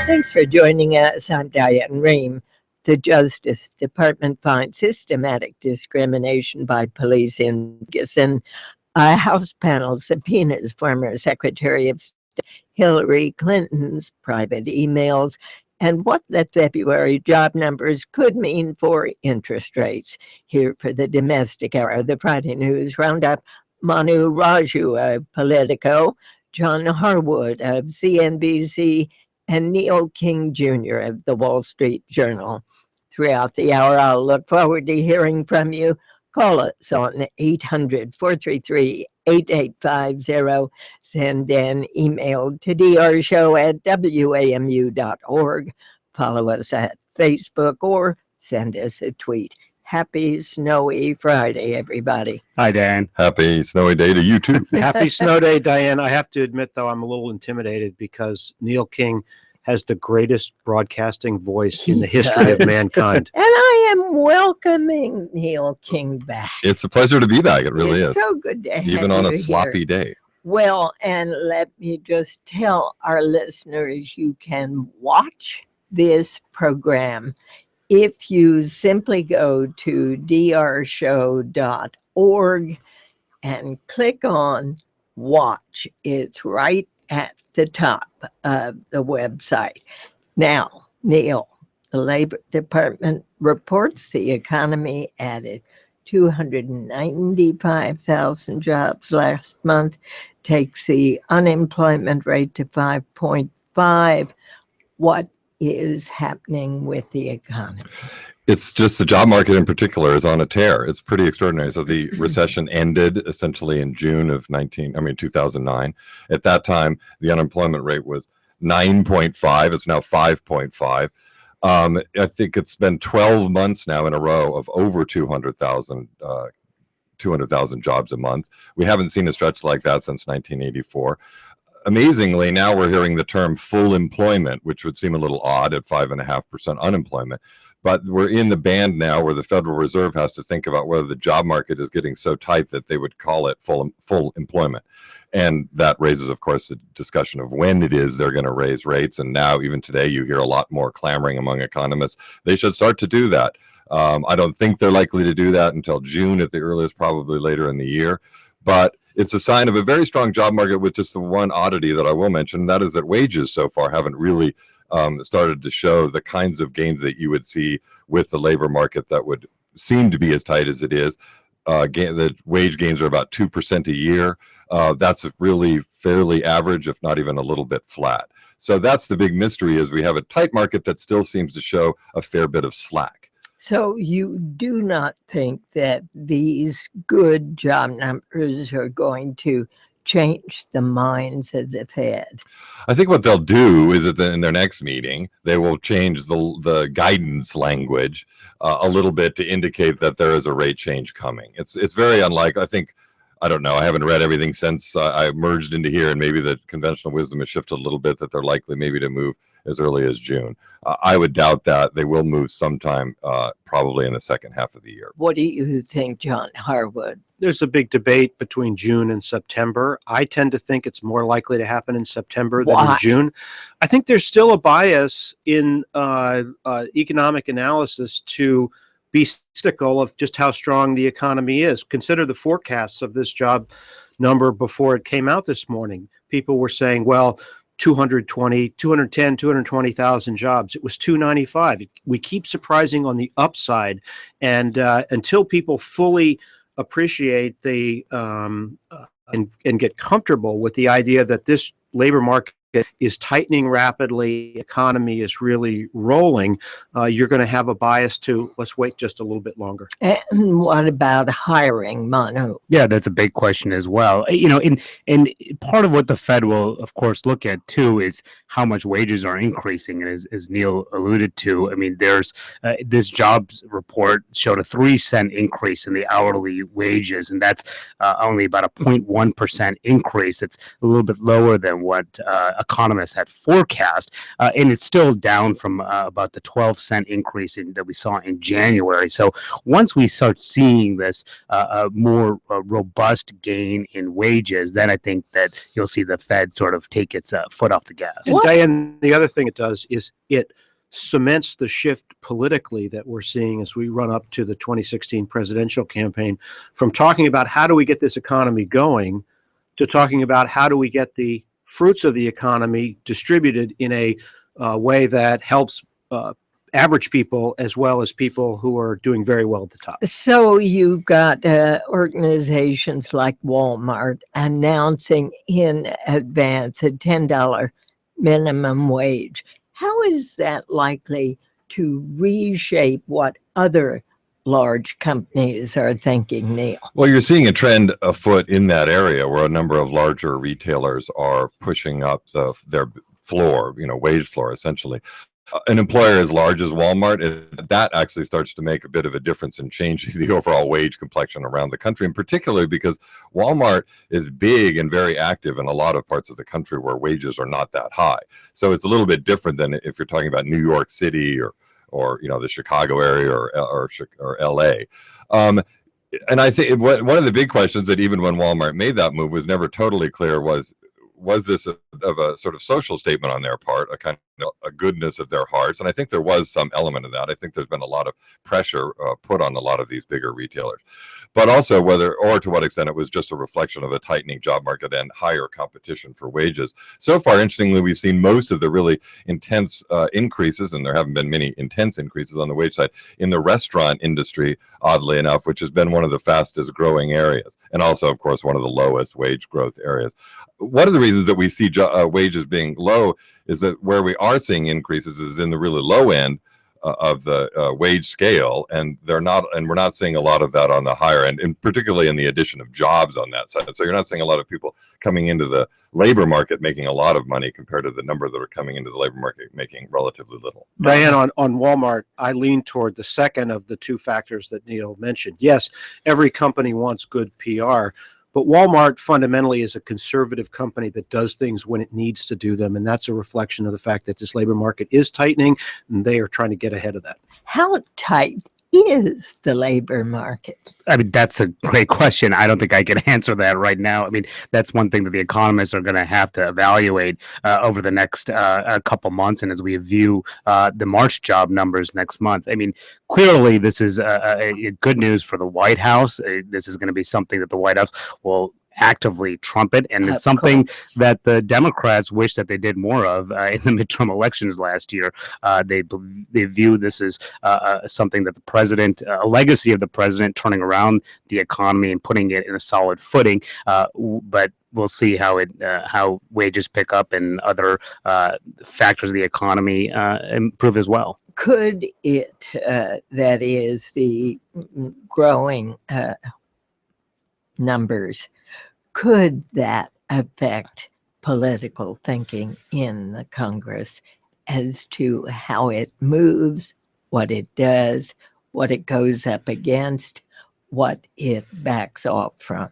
Thanks for joining us. I'm Diane Rehm. The Justice Department finds systematic discrimination by police in Ferguson. A House panel subpoenas former Secretary of State Hillary Clinton's private emails and what the February job numbers could mean for interest rates. Here for the domestic hour of the Friday News Roundup, Manu Raju of Politico, John Harwood of CNBC, and Neil King Jr. of the Wall Street Journal. Throughout the hour, I'll look forward to hearing from you. Call us on 800-433-8850. Send an email to drshow@wamu.org. Follow us at Facebook or send us a tweet. Happy snowy Friday, everybody. Hi, Dan. Happy snowy day to you, too. Happy snow day, Diane. I have to admit, though, I'm a little intimidated because Neil King has the greatest broadcasting voice in the history of mankind. And I am welcoming Neil King back. It's a pleasure to be back. It really is. So good to have you even on a here. sloppy day. Well, and let me just tell our listeners, you can watch this program if you simply go to drshow.org and click on Watch. It's right at the top of the website. Now, Neil, the Labor Department reports the economy added 295,000 jobs last month, takes the unemployment rate to 5.5. What is happening with the economy? It's just the job market in particular is on a tear. It's pretty extraordinary. So the recession ended essentially in June of 2009. At that time, the unemployment rate was 9.5. It's now 5.5. I think it's been 12 months now in a row of over 200,000 jobs a month. We haven't seen a stretch like that since 1984. Amazingly, now we're hearing the term full employment, which would seem a little odd at 5.5% unemployment. But we're in the band now where the Federal Reserve has to think about whether the job market is getting so tight that they would call it full employment. And that raises, of course, the discussion of when it is they're going to raise rates. And now, even today, you hear a lot more clamoring among economists. They should start to do that. I don't think they're likely to do that until June at the earliest, probably later in the year. But it's a sign of a very strong job market with just the one oddity that I will mention, and that is that wages so far haven't really started to show the kinds of gains that you would see with the labor market that would seem to be as tight as it is. The wage gains are about 2% a year. That's really fairly average, if not even a little bit flat. So that's the big mystery, is we have a tight market that still seems to show a fair bit of slack. So you do not think that these good job numbers are going to change the minds of the Fed? I think what they'll do is that in their next meeting, they will change the guidance language a little bit to indicate that there is a rate change coming. It's very unlikely. I don't know. I haven't read everything since I merged into here, and maybe the conventional wisdom has shifted a little bit that they're likely maybe to move as early as June. I would doubt that. They will move sometime probably in the second half of the year. What do you think, John Harwood? There's a big debate between June and September. I tend to think it's more likely to happen in September than in June. I think there's still a bias in economic analysis to be skeptical of just how strong the economy is. Consider the forecasts of this job number before it came out this morning. People were saying, well, 220,000 jobs. It was 295. We keep surprising on the upside, and until people fully appreciate the and get comfortable with the idea that this labor market is tightening rapidly, economy is really rolling, you're going to have a bias to let's wait just a little bit longer. And what about hiring, Manu? Yeah, that's a big question as well. And part of what the Fed will, of course, look at too is how much wages are increasing. And as Neil alluded to, I mean, there's this jobs report showed a 3-cent increase in the hourly wages, and that's only about a 0.1% increase. It's a little bit lower than what economists had forecast, and it's still down from about the 12-cent increase that we saw in January. So once we start seeing this more robust gain in wages, then I think that you'll see the Fed sort of take its foot off the gas. And Diane, the other thing it does is it cements the shift politically that we're seeing as we run up to the 2016 presidential campaign, from talking about how do we get this economy going to talking about how do we get the fruits of the economy distributed in a way that helps average people as well as people who are doing very well at the top. So you've got organizations like Walmart announcing in advance a $10 minimum wage. How is that likely to reshape what other large companies are thinking, Neil? Well, you're seeing a trend afoot in that area where a number of larger retailers are pushing up their floor, wage floor, essentially. An employer as large as Walmart, that actually starts to make a bit of a difference in changing the overall wage complexion around the country, in particular because Walmart is big and very active in a lot of parts of the country where wages are not that high. So it's a little bit different than if you're talking about New York City or the Chicago area or LA. And I think one of the big questions that even when Walmart made that move was never totally clear was this of a sort of social statement on their part, a kind of a goodness of their hearts? And I think there was some element of that. I think there's been a lot of pressure put on a lot of these bigger retailers, but also whether or to what extent it was just a reflection of a tightening job market and higher competition for wages. So far, interestingly, we've seen most of the really intense increases, and there haven't been many intense increases on the wage side, in the restaurant industry, oddly enough, which has been one of the fastest growing areas, and also, of course, one of the lowest wage growth areas. One of the reasons that we see wages being low is that where we are seeing increases is in the really low end of the wage scale, and we're not seeing a lot of that on the higher end, and particularly in the addition of jobs on that side. So you're not seeing a lot of people coming into the labor market making a lot of money compared to the number that are coming into the labor market making relatively little. Diane, on Walmart, I lean toward the second of the two factors that Neil mentioned. Yes, every company wants good PR, but Walmart fundamentally is a conservative company that does things when it needs to do them. And that's a reflection of the fact that this labor market is tightening, and they are trying to get ahead of that. How tight is the labor market? I mean, that's a great question. I don't think I can answer that right now. I mean, that's one thing that the economists are going to have to evaluate over the next couple months. And as we view the March job numbers next month, I mean, clearly this is a good news for the White House. This is going to be something that the White House will actively trumpet, and it's something that the Democrats wish that they did more of in the midterm elections last year. They view this as something that the president, a legacy of the president, turning around the economy and putting it in a solid footing. But we'll see how wages pick up and other factors of the economy improve as well. Could it, that is the growing numbers, could that affect political thinking in the Congress as to how it moves, what it does, what it goes up against, what it backs off from?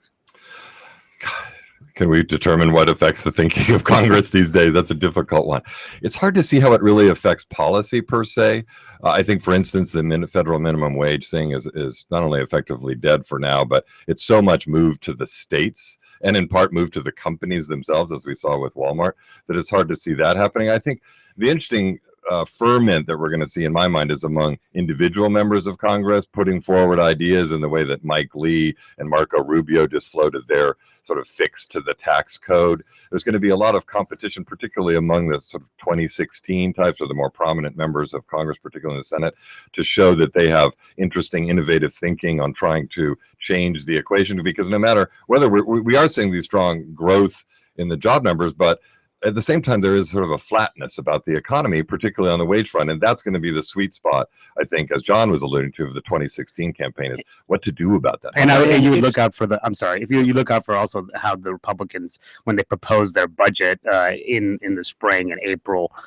Can we determine what affects the thinking of Congress these days? That's a difficult one. It's hard to see how it really affects policy per se. I think, for instance, the federal minimum wage thing is not only effectively dead for now, but it's so much moved to the states and in part moved to the companies themselves, as we saw with Walmart, that it's hard to see that happening. I think the interesting ferment that we're going to see, in my mind, is among individual members of Congress putting forward ideas in the way that Mike Lee and Marco Rubio just floated their sort of fix to the tax code. There's going to be a lot of competition, particularly among the sort of 2016 types, or the more prominent members of Congress, particularly in the Senate, to show that they have interesting, innovative thinking on trying to change the equation. Because no matter whether we are seeing these strong growth in the job numbers, but at the same time, there is sort of a flatness about the economy, particularly on the wage front. And that's going to be the sweet spot, I think, as John was alluding to, of the 2016 campaign, is what to do about that. And you would look out for if you look out for also how the Republicans, when they propose their budget in the spring and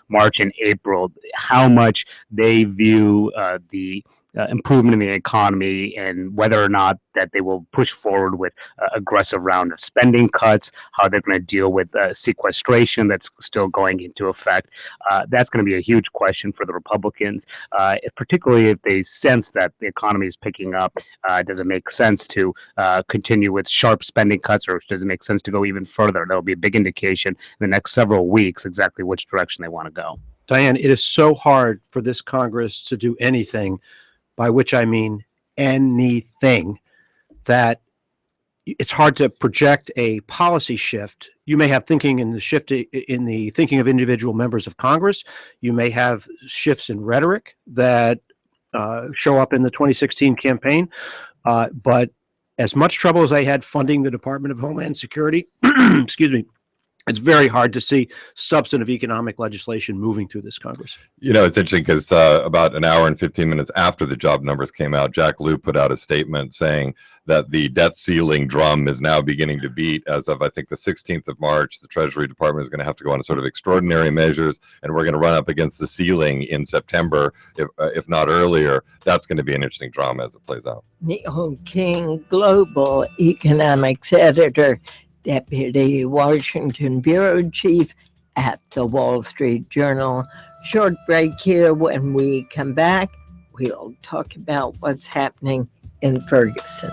March and April, how much they view the improvement in the economy and whether or not that they will push forward with aggressive round of spending cuts, how they're going to deal with sequestration that's still going into effect. That's going to be a huge question for the Republicans, particularly if they sense that the economy is picking up. Does it make sense to continue with sharp spending cuts, or does it make sense to go even further? That'll be a big indication in the next several weeks exactly which direction they want to go. Diane, it is so hard for this Congress to do anything, by which I mean anything, that it's hard to project a policy shift. You may have thinking in the shift in the thinking of individual members of Congress. You may have shifts in rhetoric that show up in the 2016 campaign. But as much trouble as I had funding the Department of Homeland Security, excuse me, it's very hard to see substantive economic legislation moving through this Congress. You know, it's interesting because about an hour and 15 minutes after the job numbers came out, Jack Lew put out a statement saying that the debt ceiling drum is now beginning to beat. As of, I think, the 16th of March, the Treasury Department is going to have to go on a sort of extraordinary measures, and we're going to run up against the ceiling in September, if not earlier. That's going to be an interesting drama as it plays out. Neil King, Global Economics Editor, Deputy Washington Bureau Chief at the Wall Street Journal. Short break here. When we come back, we'll talk about what's happening in Ferguson.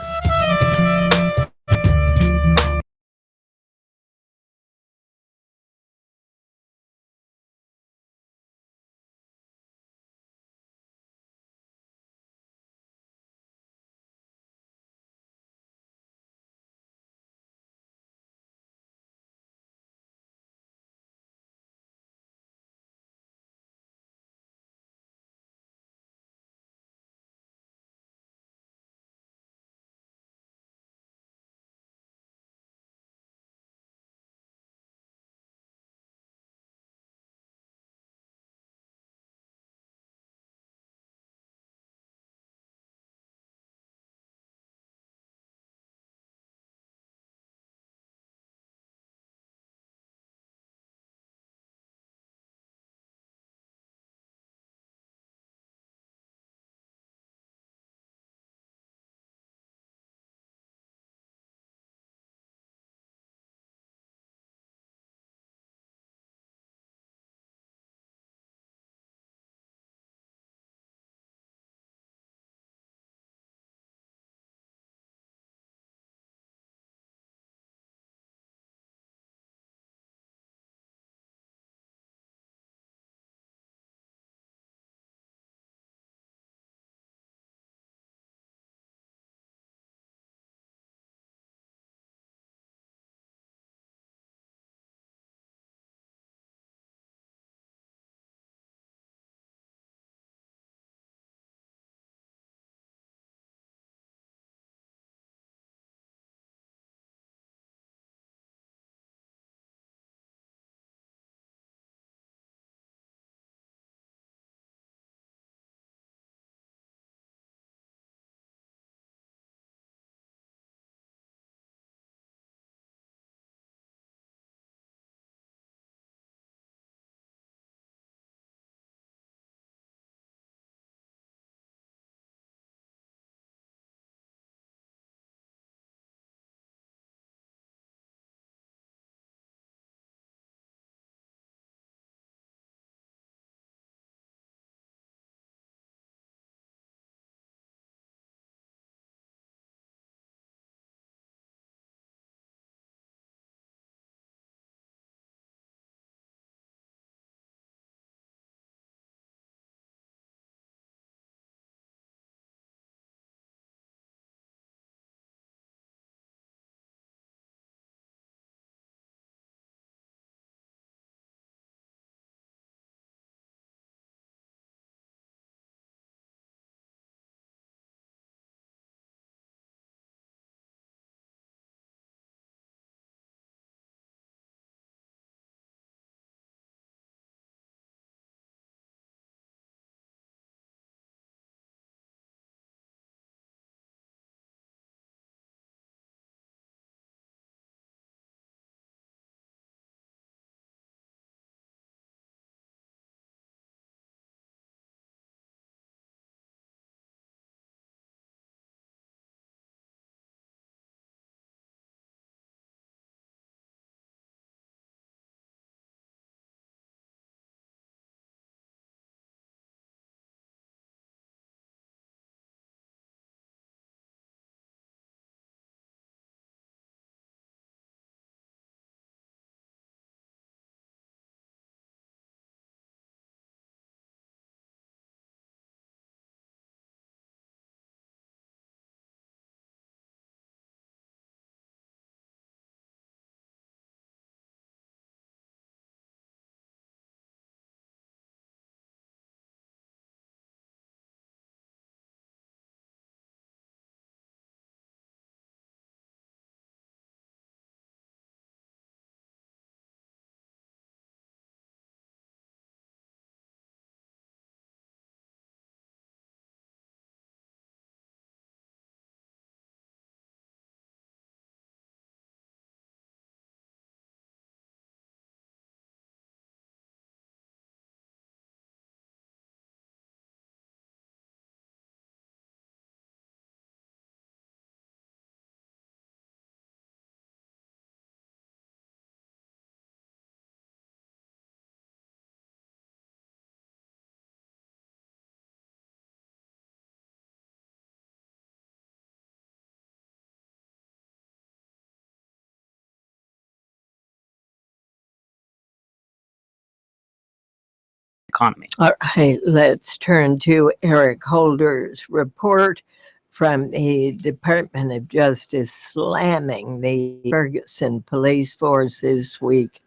economy. All right, let's turn to Eric Holder's report from the Department of Justice slamming the Ferguson police force this week.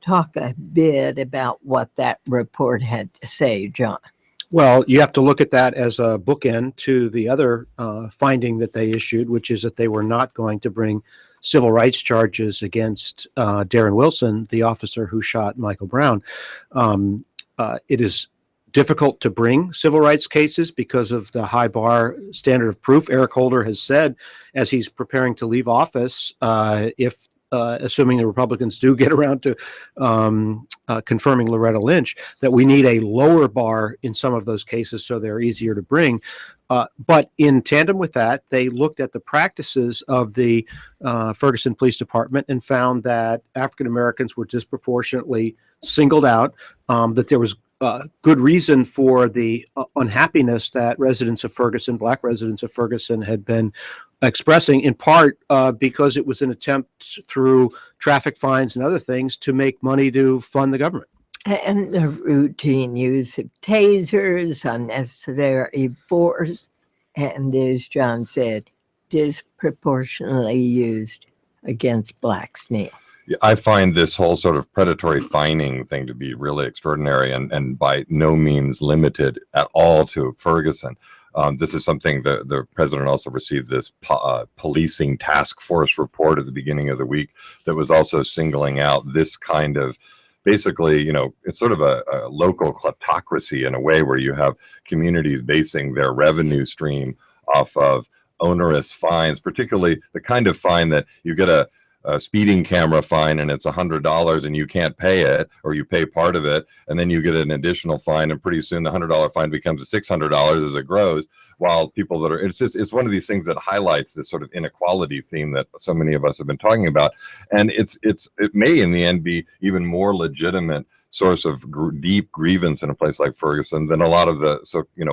Talk a bit about what that report had to say, John. Well, you have to look at that as a bookend to the other finding that they issued, which is that they were not going to bring civil rights charges against Darren Wilson, the officer who shot Michael Brown. It is difficult to bring civil rights cases because of the high bar standard of proof. Eric Holder has said, as he's preparing to leave office, if assuming the Republicans do get around to confirming Loretta Lynch, that we need a lower bar in some of those cases so they're easier to bring. But in tandem with that, they looked at the practices of the Ferguson Police Department and found that African Americans were disproportionately singled out, that there was good reason for the unhappiness that residents of Ferguson, Black residents of Ferguson, had been expressing, in part because it was an attempt through traffic fines and other things to make money to fund the government. And the routine use of tasers, unnecessary force, and as John said, disproportionately used against blacks, Neil. I find this whole sort of predatory fining thing to be really extraordinary and by no means limited at all to Ferguson. This is something the president also received this policing task force report at the beginning of the week that was also singling out this kind of, basically, you know, it's sort of a local kleptocracy in a way where you have communities basing their revenue stream off of onerous fines, particularly the kind of fine that you get a speeding camera fine and it's $100 and you can't pay it, or you pay part of it and then you get an additional fine, and pretty soon the $100 fine becomes $600 as it grows, while people that are, it's one of these things that highlights this sort of inequality theme that so many of us have been talking about. And it may in the end be even more legitimate source of deep grievance in a place like Ferguson than a lot of the,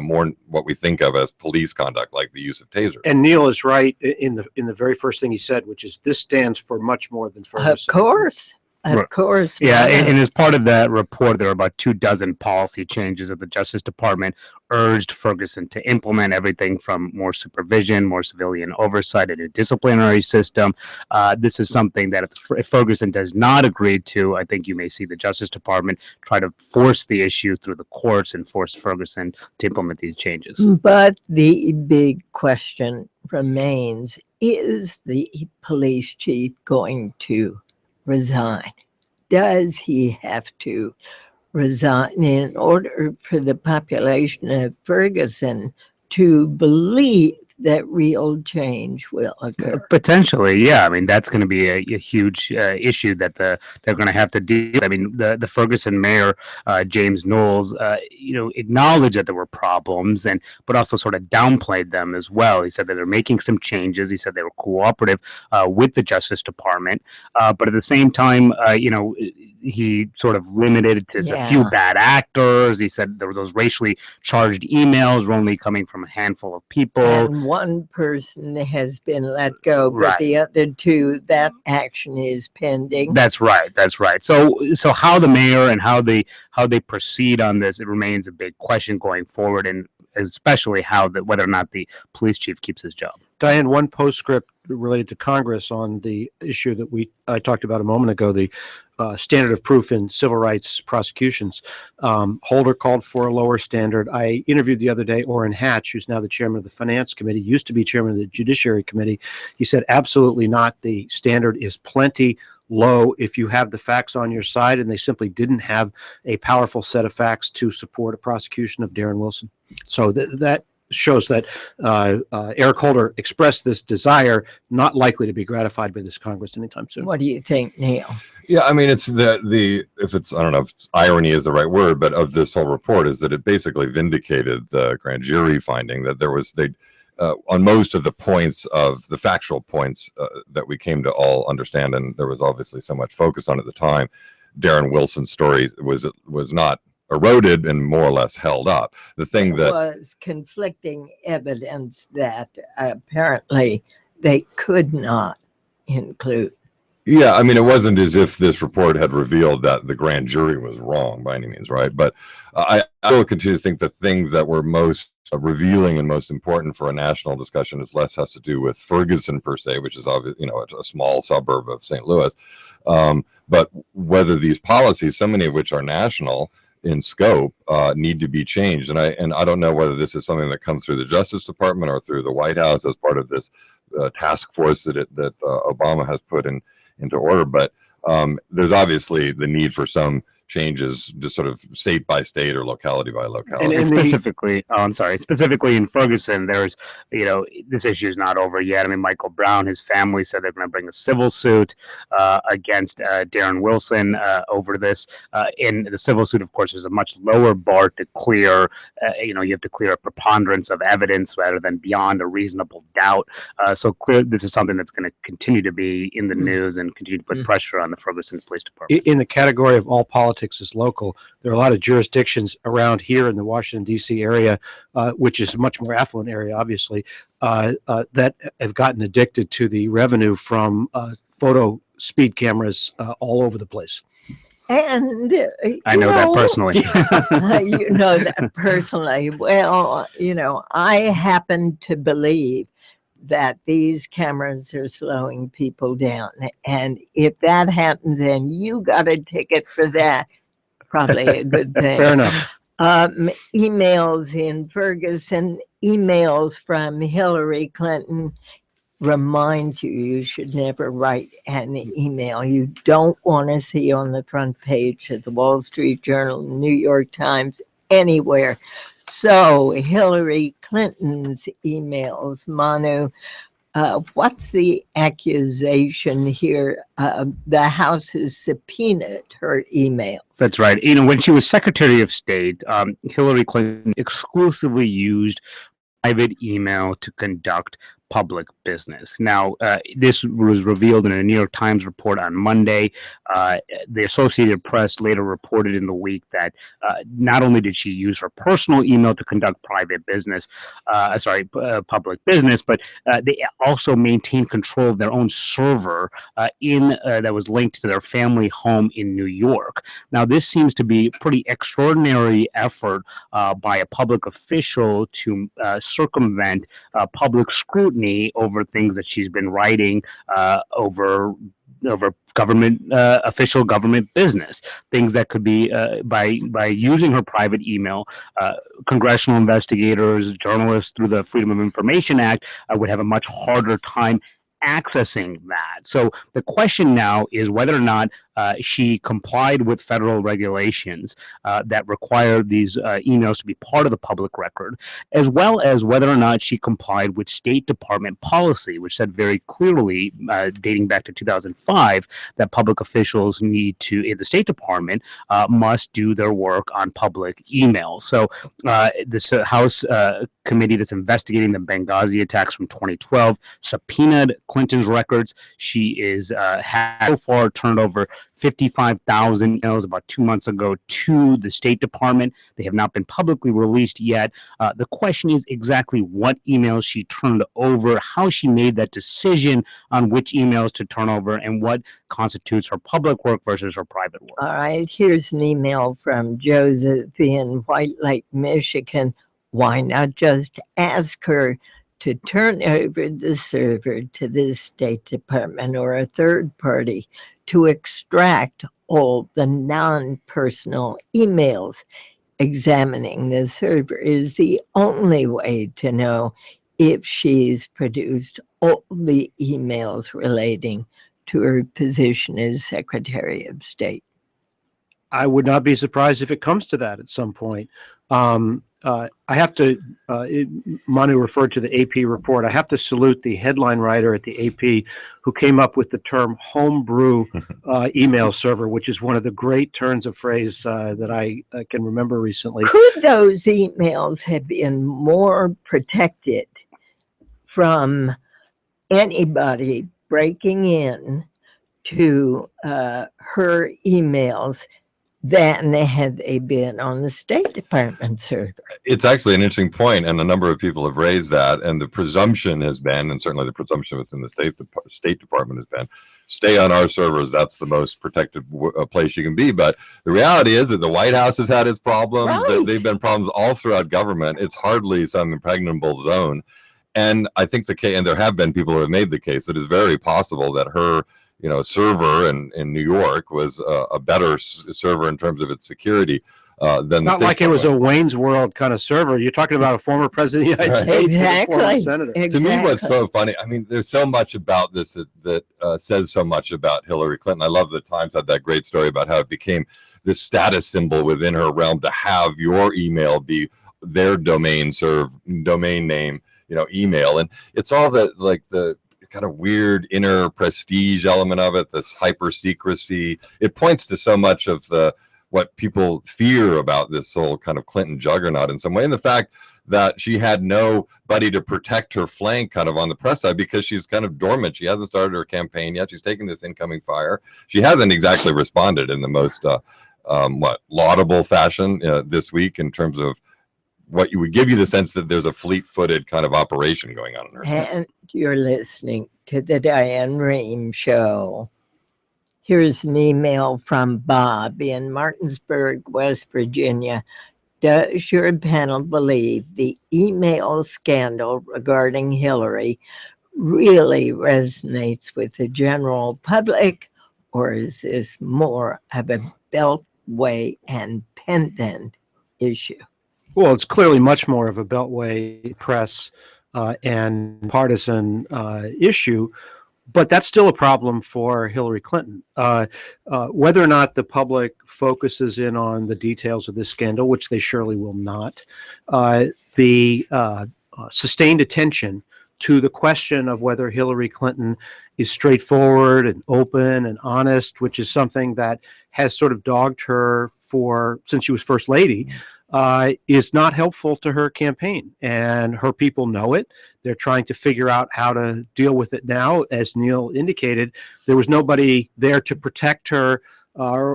more what we think of as police conduct, like the use of tasers. And Neil is right in the very first thing he said, which is this stands for much more than Ferguson. Of course. Of course. Yeah, and as part of that report, there were about 24 policy changes that the Justice Department urged Ferguson to implement, everything from more supervision, more civilian oversight, and a disciplinary system. This is something that if Ferguson does not agree to, I think you may see the Justice Department try to force the issue through the courts and force Ferguson to implement these changes. But the big question remains, is the police chief going to resign? Does he have to resign in order for the population of Ferguson to believe that real change will occur? Potentially, yeah. I mean, that's going to be a huge issue that they're going to have to deal with. I mean, the Ferguson mayor, James Knowles, acknowledged that there were problems, but also sort of downplayed them as well. He said that they're making some changes. He said they were cooperative with the Justice Department, but at the same time, he sort of limited it to a few bad actors. He said there were those racially charged emails were only coming from a handful of people. And one person has been let go, but the other two, that action is pending. That's right. So how the mayor and how they proceed on this, it remains a big question going forward, and especially whether or not the police chief keeps his job. Diane, one postscript related to Congress on the issue that I talked about a moment ago, the standard of proof in civil rights prosecutions. Holder called for a lower standard. I interviewed the other day Orrin Hatch, who's now the chairman of the Finance Committee, used to be chairman of the Judiciary Committee. He said, absolutely not. The standard is plenty low if you have the facts on your side, and they simply didn't have a powerful set of facts to support a prosecution of Darren Wilson. So that shows that Eric Holder expressed this desire, not likely to be gratified by this Congress anytime soon. What do you think, Neil? Yeah, I mean, it's I don't know if irony is the right word, but of this whole report is that it basically vindicated the grand jury finding that on most of the points of the factual points that we came to all understand, and there was obviously so much focus on at the time, Darren Wilson's story was not eroded and more or less held up. The thing that was conflicting evidence that apparently they could not include. Yeah, I mean, it wasn't as if this report had revealed that the grand jury was wrong by any means, right? But I will continue to think the things that were most revealing and most important for a national discussion is less has to do with Ferguson per se, which is obviously, you know, a small suburb of St. Louis, but whether these policies, so many of which are national in scope, need to be changed. And I don't know whether this is something that comes through the Justice Department or through the White House as part of this task force that Obama has put into order, but there's obviously the need for some changes, just sort of state by state or locality by locality. And specifically, I'm sorry, specifically in Ferguson, there's, you know, this issue is not over yet. I mean, Michael Brown, his family said they're going to bring a civil suit against Darren Wilson over this. In the civil suit, of course, is a much lower bar to clear. You know, you have to clear a preponderance of evidence rather than beyond a reasonable doubt. So clear, this is something that's going to continue to be in the news and continue to put pressure on the Ferguson Police Department. In the category of all politics is local, there are a lot of jurisdictions around here in the Washington, D.C. area, which is a much more affluent area, obviously, that have gotten addicted to the revenue from photo speed cameras all over the place. And I know that personally. You know that personally. Well, you know, I happen to believe that these cameras are slowing people down. And if that happens, then you got a ticket for that. Probably a good thing. Fair enough. Emails in Ferguson, emails from Hillary Clinton reminds you should never write an email you don't want to see on the front page of the Wall Street Journal, New York Times, anywhere. So Hillary Clinton's emails, Manu, what's the accusation here? The House has subpoenaed her emails. That's right. You know, when she was Secretary of State, Hillary Clinton exclusively used private email to conduct public business. Now, this was revealed in a New York Times report on Monday. The Associated Press later reported in the week that not only did she use her personal email to conduct public business, but they also maintained control of their own server that was linked to their family home in New York. Now, this seems to be a pretty extraordinary effort by a public official to circumvent public scrutiny over things that she's been writing over government official government business, things that could be by using her private email. Congressional investigators, journalists through the Freedom of Information Act would have a much harder time accessing that. So the question now is whether or not she complied with federal regulations that require these emails to be part of the public record, as well as whether or not she complied with State Department policy, which said very clearly, dating back to 2005, that public officials need to, in the State Department, must do their work on public emails. So this House committee that's investigating the Benghazi attacks from 2012 subpoenaed Clinton's records. She is has so far turned over 55,000 emails about 2 months ago to the State Department. They have not been publicly released yet. The question is exactly what emails she turned over, how she made that decision on which emails to turn over, and what constitutes her public work versus her private work. All right, here's an email from Joseph in White Lake, Michigan. Why not just ask her to turn over the server to the State Department or a third party to extract all the non-personal emails? Examining the server is the only way to know if she's produced all the emails relating to her position as Secretary of State. I would not be surprised if it comes to that at some point. I have to, Manu referred to the AP report. I have to salute the headline writer at the AP who came up with the term homebrew email server, which is one of the great turns of phrase that I can remember recently. Could those emails have been more protected from anybody breaking in to her emails than had they been on the State Department server. It's actually an interesting point, and a number of people have raised that. And the presumption has been, and certainly the presumption within the State Department has been, stay on our servers. That's the most protected place you can be. But the reality is that the White House has had its problems. Right. They've been problems all throughout government. It's hardly some impregnable zone. And I think and there have been people who have made the case that it's very possible that her server in New York was a better server in terms of its security than It's not like it was a Wayne's World kind of server. You're talking about a former president of the United States and a former senator. To me, what's so funny, I mean, there's so much about this that says so much about Hillary Clinton. I love the Times had that great story about how it became this status symbol within her realm to have your email be their domain name, email. And it's all that, like, the kind of weird inner prestige element of it, this hyper secrecy. It points to so much of what people fear about this whole kind of Clinton juggernaut in some way, and the fact that she had nobody to protect her flank kind of on the press side because she's kind of dormant. She hasn't started her campaign yet. She's taking this incoming fire. She hasn't exactly responded in the most laudable fashion this week in terms of what you would give you the sense that there's a fleet-footed kind of operation going on in her state. And you're listening to the Diane Rehm Show. Here's an email from Bob in Martinsburg, West Virginia. Does your panel believe the email scandal regarding Hillary really resonates with the general public, or is this more of a beltway and pendant issue? Well, it's clearly much more of a beltway press and partisan issue, but that's still a problem for Hillary Clinton. Whether or not the public focuses in on the details of this scandal, which they surely will not, the sustained attention to the question of whether Hillary Clinton is straightforward and open and honest, which is something that has sort of dogged her since she was First Lady, is not helpful to her campaign. And her people know it. They're trying to figure out how to deal with it now. As Neil indicated, there was nobody there to protect her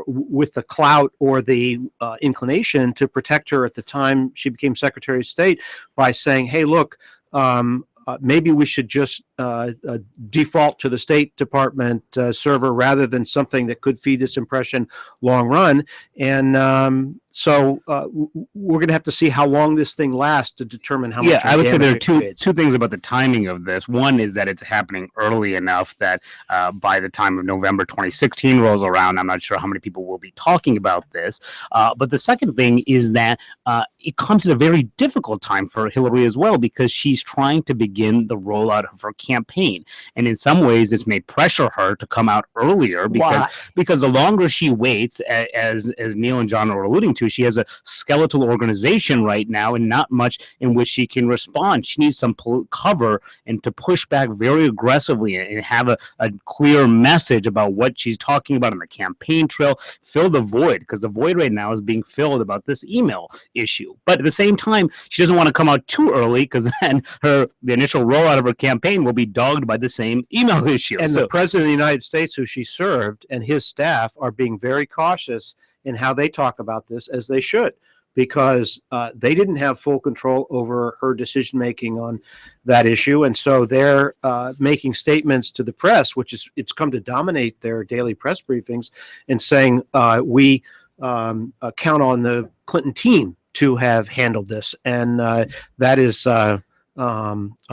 with the clout or the inclination to protect her at the time she became Secretary of State by saying, hey, look, maybe we should just default to the State Department server rather than something that could feed this impression long run. And so we're going to have to see how long this thing lasts to determine how much. Yeah, I would say there are two things about the timing of this. One is that it's happening early enough that by the time of November 2016 rolls around, I'm not sure how many people will be talking about this. But the second thing is that it comes at a very difficult time for Hillary as well, because she's trying to begin the rollout of her campaign. And in some ways, it's made pressure her to come out earlier because the longer she waits, as Neil and John are alluding to, she has a skeletal organization right now and not much in which she can respond. She needs some cover and to push back very aggressively and have a clear message about what she's talking about on the campaign trail, fill the void, because the void right now is being filled about this email issue. But at the same time, she doesn't want to come out too early because then the initial rollout of her campaign will be dogged by the same email issue. And the President of the United States, who she served, and his staff are being very cautious in how they talk about this, as they should, because they didn't have full control over her decision making on that issue. And so they're making statements to the press, it's come to dominate their daily press briefings, and saying we count on the Clinton team to have handled this. And that is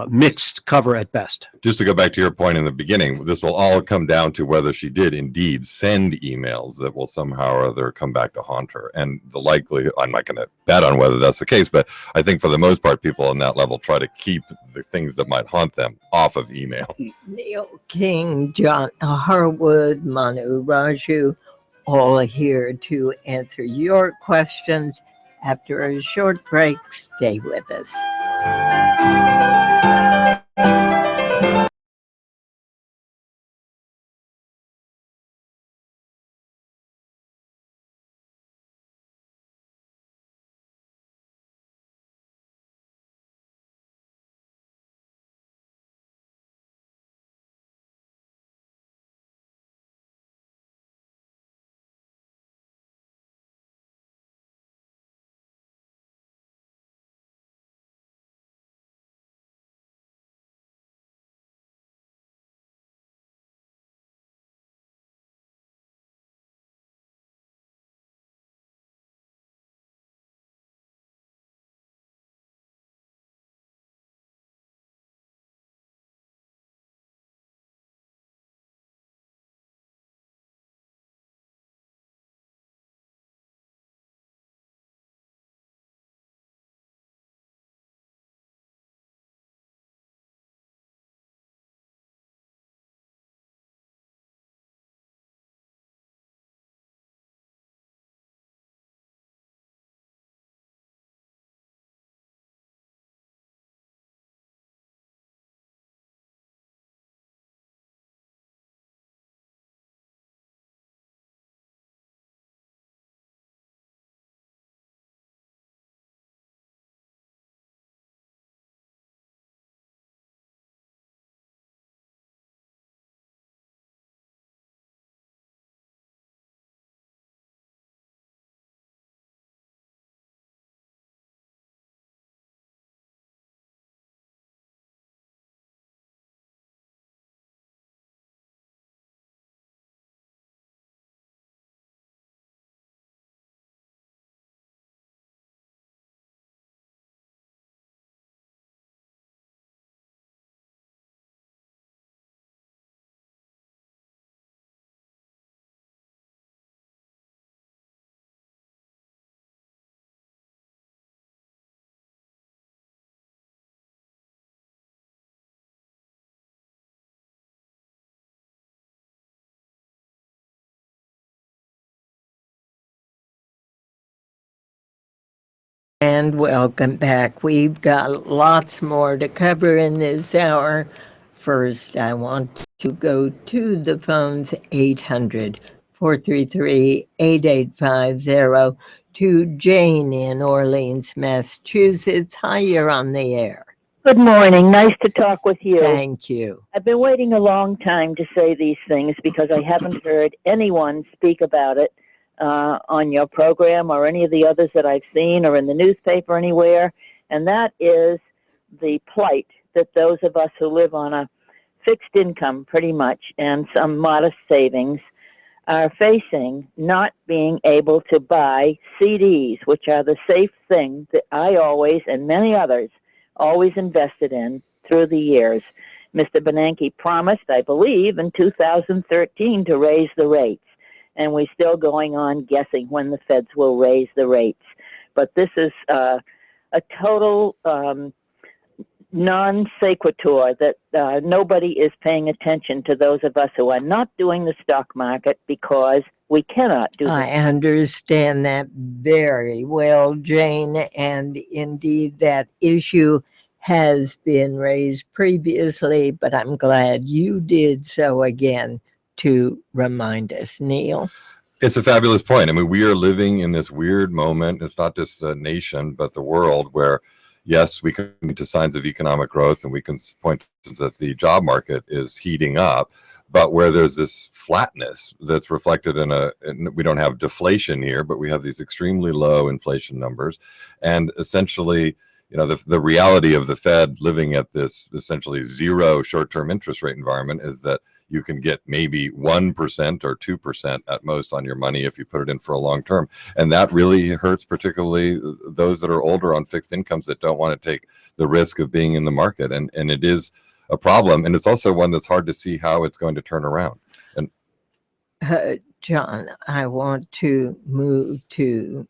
mixed cover at best. Just to go back to your point in the beginning, this will all come down to whether she did indeed send emails that will somehow or other come back to haunt her. And the likelihood, I'm not going to bet on whether that's the case, but I think for the most part, people on that level try to keep the things that might haunt them off of email. Neil King, John Harwood, Manu Raju, all here to answer your questions. After a short break, stay with us. And welcome back. We've got lots more to cover in this hour. First, I want to go to the phones 800-433-8850 to Jane in Orleans, Massachusetts. Hi, you're on the air. Good morning. Nice to talk with you. Thank you. I've been waiting a long time to say these things because I haven't heard anyone speak about it on your program or any of the others that I've seen or in the newspaper anywhere. And that is the plight that those of us who live on a fixed income pretty much and some modest savings are facing, not being able to buy CDs, which are the safe thing that I always and many others always invested in through the years. Mr. Bernanke promised, I believe, in 2013 to raise the rates, and we're still going on guessing when the feds will raise the rates. But this is a total non sequitur that nobody is paying attention to those of us who are not doing the stock market because we cannot do I understand that very well, Jane, and indeed that issue has been raised previously, but I'm glad you did so again to remind us. Neil? It's a fabulous point. I mean, we are living in this weird moment. It's not just the nation, but the world where, yes, we can point to signs of economic growth and we can point to that the job market is heating up, but where there's this flatness that's reflected in we don't have deflation here, but we have these extremely low inflation numbers. And essentially, you know, the reality of the Fed living at this essentially zero short-term interest rate environment is that you can get maybe 1% or 2% at most on your money if you put it in for a long term. And that really hurts particularly those that are older on fixed incomes that don't want to take the risk of being in the market. And it is a problem. And it's also one that's hard to see how it's going to turn around. And John, I want to move to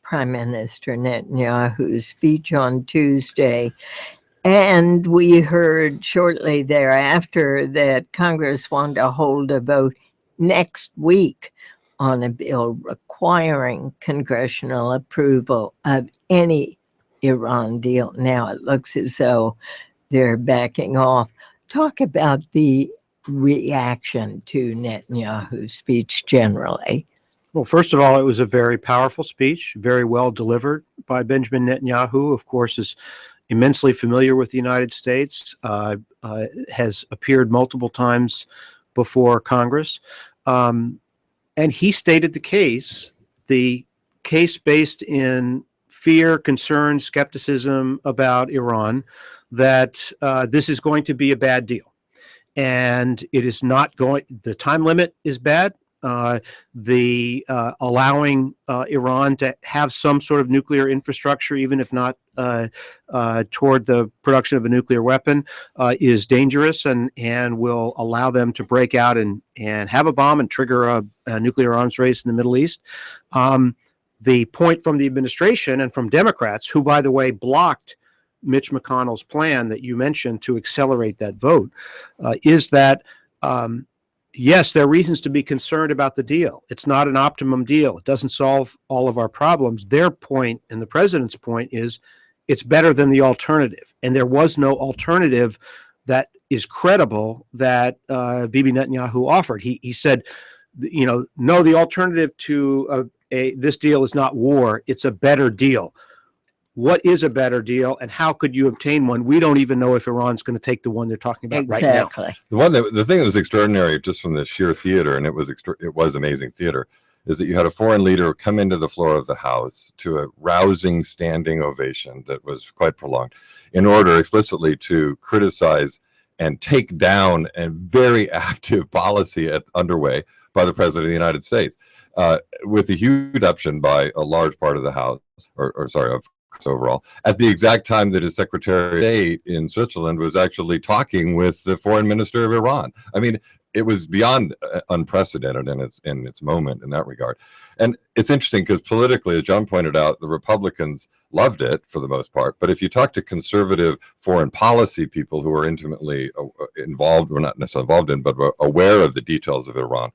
Prime Minister Netanyahu's speech on Tuesday. And we heard shortly thereafter that Congress wanted to hold a vote next week on a bill requiring congressional approval of any Iran deal. Now it looks as though they're backing off. Talk about the reaction to Netanyahu's speech generally. Well, first of all, it was a very powerful speech, very well delivered by Benjamin Netanyahu. Of course, is immensely familiar with the United States, has appeared multiple times before Congress. And he stated the case based in fear, concern, skepticism about Iran, that this is going to be a bad deal. And it is not going, the time limit is bad. Allowing Iran to have some sort of nuclear infrastructure, even if not toward the production of a nuclear weapon, is dangerous and will allow them to break out and have a bomb and trigger a nuclear arms race in the Middle East. The point from the administration and from Democrats, who, by the way, blocked Mitch McConnell's plan that you mentioned to accelerate that vote, is that yes, there are reasons to be concerned about the deal. It's not an optimum deal. It doesn't solve all of our problems. Their point and the president's point is it's better than the alternative. And there was no alternative that is credible that Bibi Netanyahu offered. He said, you know, no, the alternative to this deal is not war. It's a better deal. What is a better deal, and how could you obtain one? We don't even know if Iran's going to take the one they're talking about right now. The thing that was extraordinary, just from the sheer theater, and it was amazing theater, is that you had a foreign leader come into the floor of the House to a rousing standing ovation that was quite prolonged, in order explicitly to criticize and take down a very active policy underway by the President of the United States, with a huge adoption by a large part of the House, of overall, at the exact time that his Secretary of State in Switzerland was actually talking with the foreign minister of Iran. I mean, it was beyond unprecedented in its moment in that regard. And it's interesting because politically, as John pointed out, the Republicans loved it for the most part. But if you talk to conservative foreign policy people who are intimately involved, or not necessarily involved in, but aware of the details of Iran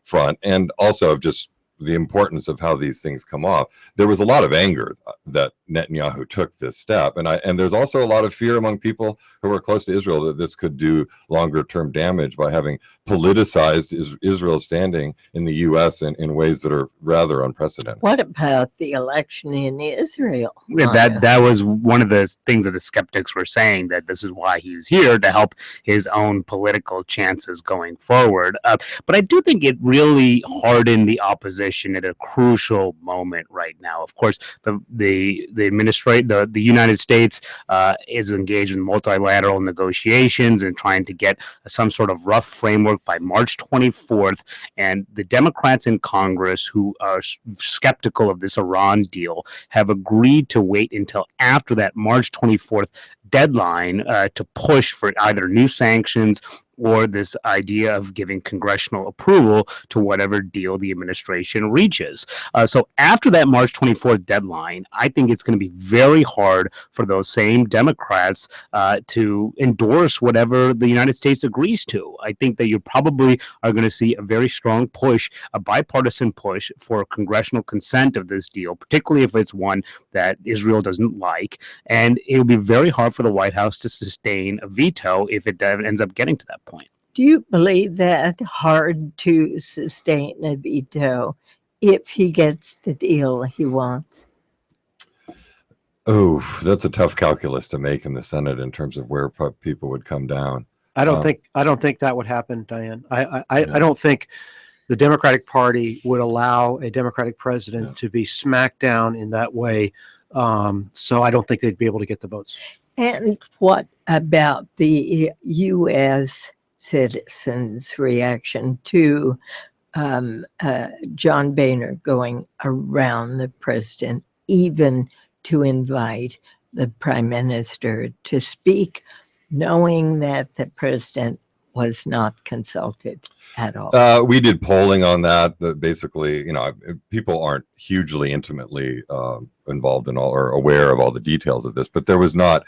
front, and also of just the importance of how these things come off. There was a lot of anger that Netanyahu took this step, and there's also a lot of fear among people who are close to Israel that this could do longer-term damage by having politicized Israel's standing in the U.S. in ways that are rather unprecedented. What about the election in Israel? Yeah, that was one of the things that the skeptics were saying, that this is why he's here, to help his own political chances going forward. But I do think it really hardened the opposition at a crucial moment right now. Of course, the United States is engaged in multilateral negotiations and trying to get some sort of rough framework by March 24th. And the Democrats in Congress, who are skeptical of this Iran deal, have agreed to wait until after that March 24th deadline to push for either new sanctions or this idea of giving congressional approval to whatever deal the administration reaches. So after that March 24th deadline, I think it's going to be very hard for those same Democrats to endorse whatever the United States agrees to. I think that you probably are going to see a very strong push, a bipartisan push for congressional consent of this deal, particularly if it's one that Israel doesn't like. And it'll be very hard for the White House to sustain a veto if it ends up getting to that point. Do you believe that hard to sustain a veto if he gets the deal he wants? Oh, that's a tough calculus to make in the Senate in terms of where people would come down. I don't think that would happen, Diane. I don't think the Democratic Party would allow a Democratic president to be smacked down in that way. So I don't think they'd be able to get the votes. And what about the U.S. citizens' reaction to John Boehner going around the president, even to invite the prime minister to speak, knowing that the president was not consulted at all? We did polling on that. Basically, people aren't hugely intimately involved in all or aware of all the details of this, but there was not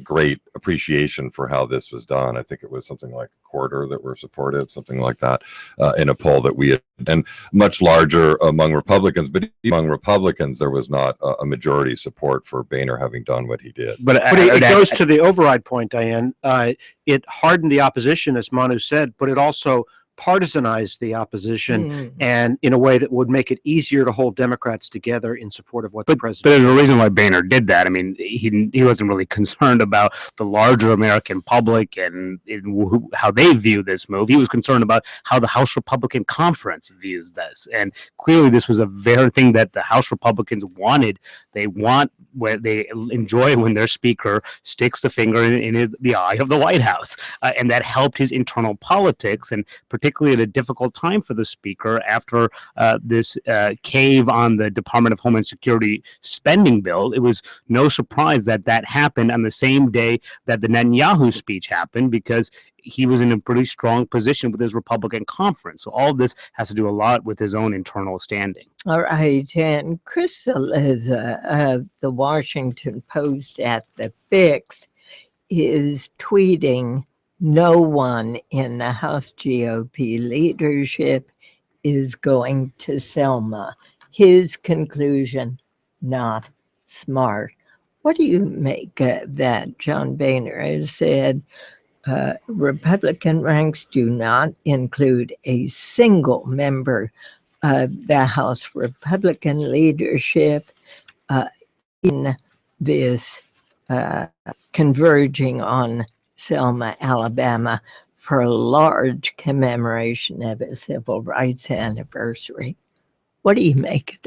great appreciation for how this was done. I think it was something like a quarter that were supportive, something like that, in a poll that we had, and much larger among Republicans. But among Republicans, there was not a majority support for Boehner having done what he did. But it goes to the override point, Diane. It hardened the opposition, as Manu said, but it also partisanized the opposition, and in a way that would make it easier to hold Democrats together in support of what the president. But there's a reason why Boehner did that. I mean, he wasn't really concerned about the larger American public and how they view this move. He was concerned about how the House Republican Conference views this, and clearly this was a very thing that the House Republicans wanted. They enjoy when their speaker sticks the finger in the eye of the White House, and that helped his internal politics, and particularly at a difficult time for the speaker after this cave on the Department of Homeland Security spending bill. It was no surprise that happened on the same day that the Netanyahu speech happened, because he was in a pretty strong position with his Republican conference. So all of this has to do a lot with his own internal standing. All right. And Chris Saleza of the Washington Post at The Fix is tweeting, "No one in the House GOP leadership is going to Selma." His conclusion, not smart. What do you make of that? John Boehner has said, Republican ranks do not include a single member of the House Republican leadership in this converging on Selma, Alabama, for a large commemoration of a civil rights anniversary. What do you make of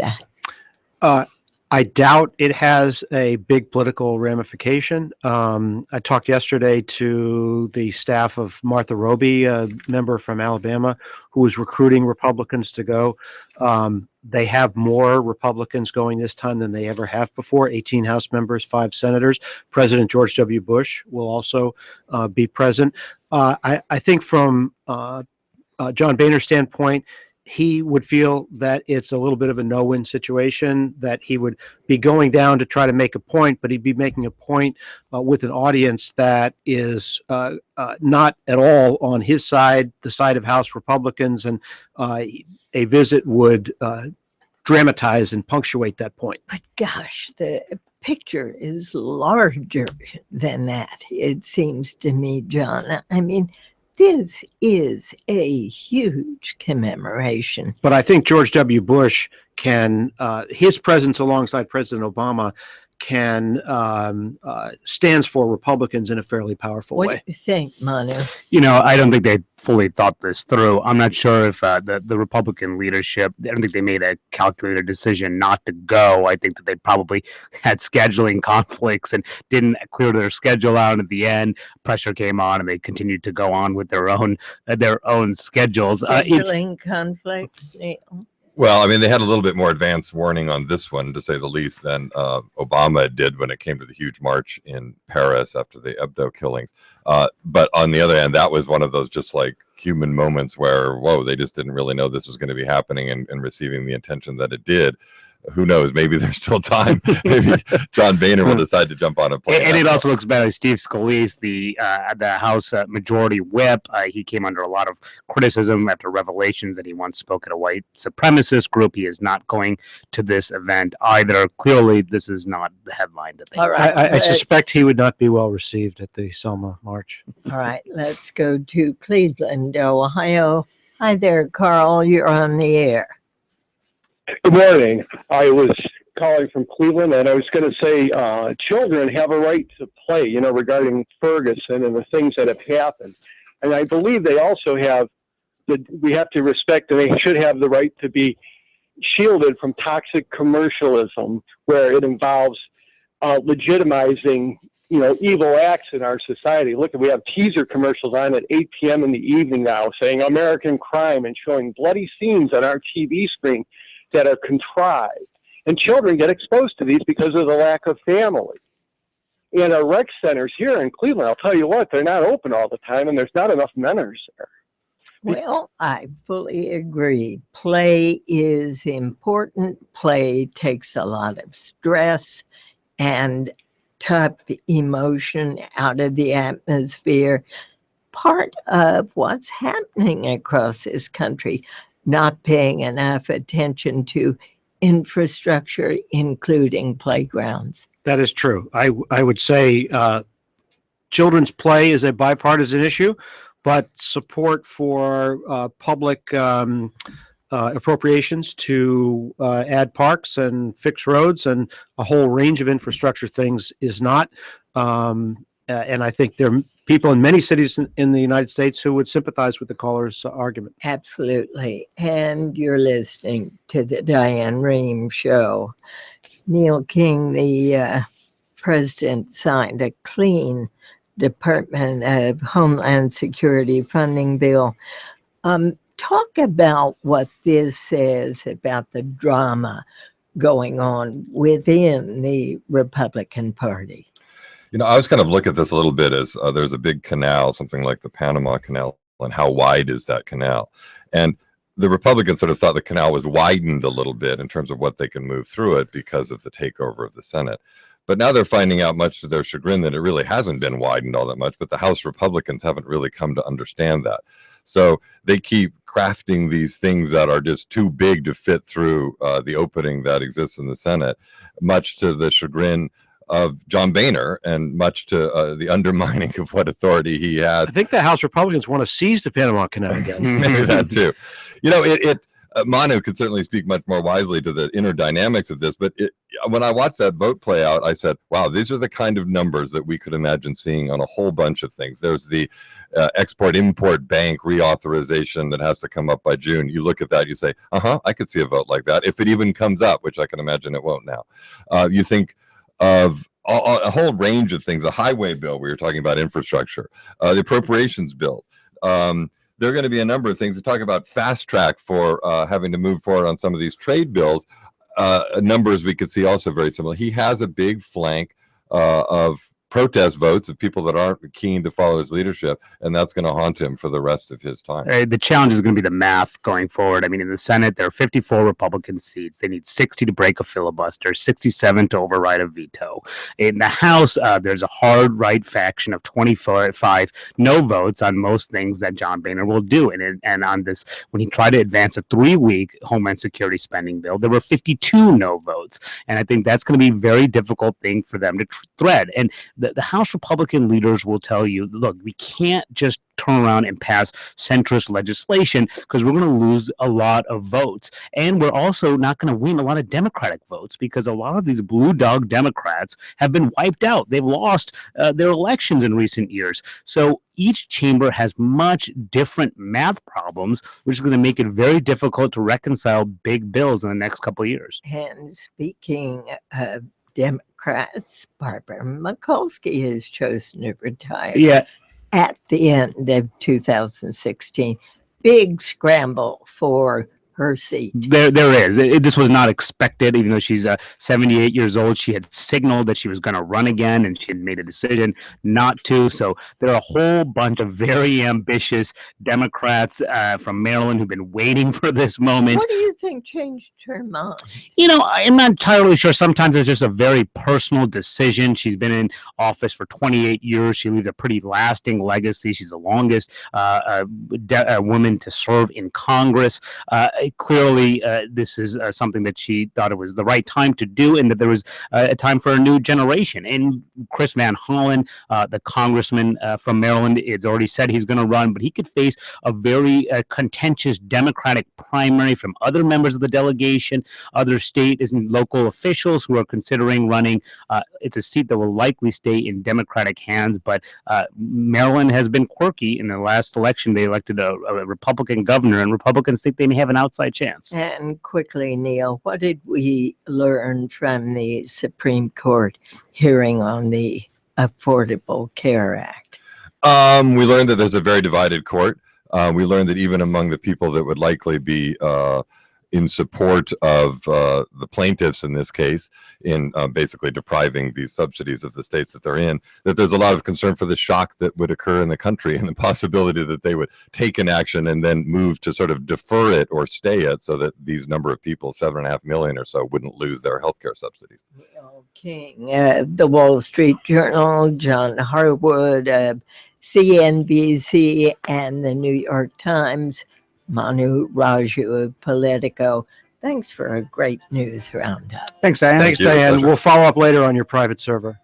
that? I doubt it has a big political ramification. I talked yesterday to the staff of Martha Roby, a member from Alabama, who was recruiting Republicans to go. They have more Republicans going this time than they ever have before, 18 House members, 5 senators. President George W. Bush will also be present. I think from John Boehner's standpoint, he would feel that it's a little bit of a no-win situation, that he would be going down to try to make a point, but he'd be making a point with an audience that is not at all on his side, the side of House Republicans, and a visit would dramatize and punctuate that point. But gosh, the picture is larger than that, it seems to me, John. I mean, this is a huge commemoration. But I think George W. Bush can, his presence alongside President Obama stands for Republicans in a fairly powerful way. What do you think, Manu? I don't think they fully thought this through. I'm not sure if the Republican leadership, I don't think they made a calculated decision not to go. I think that they probably had scheduling conflicts and didn't clear their schedule out at the end. Pressure came on and they continued to go on with their own schedules. Scheduling conflicts, Neil? Well, I mean, they had a little bit more advance warning on this one, to say the least, than Obama did when it came to the huge march in Paris after the Hebdo killings. But on the other hand, that was one of those just like human moments where, whoa, they just didn't really know this was going to be happening and receiving the attention that it did. Who knows? Maybe there's still time. Maybe John Boehner will decide to jump on and play. And it also looks better. Steve Scalise, the House Majority Whip, he came under a lot of criticism after revelations that he once spoke at a white supremacist group. He is not going to this event either. Clearly, this is not the headline that they. All right, I suspect he would not be well received at the Selma March. All right, let's go to Cleveland, Ohio. Hi there, Carl. You're on the air. Good morning. I was calling from Cleveland, and I was going to say children have a right to play, regarding Ferguson and the things that have happened. And I believe they also have, we have to respect, and they should have the right to be shielded from toxic commercialism, where it involves legitimizing, evil acts in our society. Look, we have teaser commercials on at 8 p.m. in the evening now saying American crime and showing bloody scenes on our TV screen that are contrived. And children get exposed to these because of the lack of family. And our rec centers here in Cleveland, I'll tell you what, they're not open all the time, and there's not enough mentors there. Well, I fully agree. Play is important. Play takes a lot of stress and tough emotion out of the atmosphere. Part of what's happening across this country, not paying enough attention to infrastructure, including playgrounds. That is true. I would say children's play is a bipartisan issue, but support for public appropriations to add parks and fix roads and a whole range of infrastructure things is not. And I think there are people in many cities in the United States who would sympathize with the caller's argument. Absolutely. And you're listening to the Diane Rehm Show. Neil King, the president, signed a clean Department of Homeland Security funding bill. Talk about what this says about the drama going on within the Republican Party. I was kind of look at this a little bit as there's a big canal, something like the Panama Canal, and how wide is that canal? And the Republicans sort of thought the canal was widened a little bit in terms of what they can move through it because of the takeover of the Senate. But now they're finding out, much to their chagrin, that it really hasn't been widened all that much, but the House Republicans haven't really come to understand that. So they keep crafting these things that are just too big to fit through the opening that exists in the Senate, much to the chagrin of John Boehner and much to the undermining of what authority he has. I think the House Republicans want to seize the Panama Canal again. Maybe that too. Manu could certainly speak much more wisely to the inner dynamics of this, but when I watched that vote play out, I said, wow, these are the kind of numbers that we could imagine seeing on a whole bunch of things. There's the Export-Import Bank reauthorization that has to come up by June. You look at that, you say, I could see a vote like that, if it even comes up, which I can imagine it won't now. You think of a whole range of things, the highway bill, we were talking about infrastructure, the appropriations bill. There are going to be a number of things to talk about fast track for having to move forward on some of these trade bills. Numbers we could see also very similar. He has a big flank of protest votes of people that aren't keen to follow his leadership, and that's going to haunt him for the rest of his time. The challenge is going to be the math going forward. I mean, in the Senate, there are 54 Republican seats. They need 60 to break a filibuster, 67 to override a veto. In the House, there's a hard right faction of 25 no votes on most things that John Boehner will do. And on this, when he tried to advance a 3-week Homeland Security spending bill, there were 52 no votes. And I think that's going to be a very difficult thing for them to thread. And the House Republican leaders will tell you, look, we can't just turn around and pass centrist legislation because we're going to lose a lot of votes. And we're also not going to win a lot of Democratic votes because a lot of these blue dog Democrats have been wiped out. They've lost their elections in recent years. So each chamber has much different math problems, which is going to make it very difficult to reconcile big bills in the next couple of years. And speaking of Democrats, Barbara Mikulski has chosen to retire. Yeah. At the end of 2016. Big scramble for her seat. There is. This was not expected, even though she's 78 years old. She had signaled that she was going to run again, and she had made a decision not to. So there are a whole bunch of very ambitious Democrats from Maryland who've been waiting for this moment. What do you think changed her mind? You know, I'm not entirely sure. Sometimes it's just a very personal decision. She's been in office for 28 years. She leaves a pretty lasting legacy. She's the longest woman to serve in Congress. Clearly, this is something that she thought it was the right time to do, and that there was a time for a new generation. And Chris Van Hollen, the congressman from Maryland, has already said he's going to run, but he could face a very contentious Democratic primary from other members of the delegation, other state and local officials who are considering running. It's a seat that will likely stay in Democratic hands, but Maryland has been quirky. In the last election, they elected a Republican governor, and Republicans think they may have an outside chance. And quickly, Neil, what did we learn from the Supreme Court hearing on the Affordable Care Act? We learned that there's a very divided court. We learned that even among the people that would likely be in support of the plaintiffs in this case, in basically depriving these subsidies of the states that they're in, that there's a lot of concern for the shock that would occur in the country and the possibility that they would take an action and then move to sort of defer it or stay it so that these number of people, 7.5 million or so, wouldn't lose their health care subsidies. King, the Wall Street Journal, John Harwood, CNBC, and the New York Times, Manu Raju of Politico. Thanks for a great news roundup. Thanks, Diane. Thanks, Thank you. Diane. Pleasure. We'll follow up later on your private server.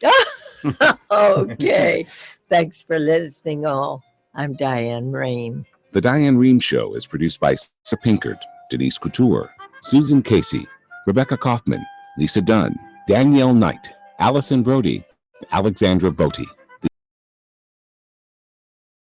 Okay. Thanks for listening, all. I'm Diane Rehm. The Diane Rehm Show is produced by Lisa Pinkert, Denise Couture, Susan Casey, Rebecca Kaufman, Lisa Dunn, Danielle Knight, Allison Brody, Alexandra Botti.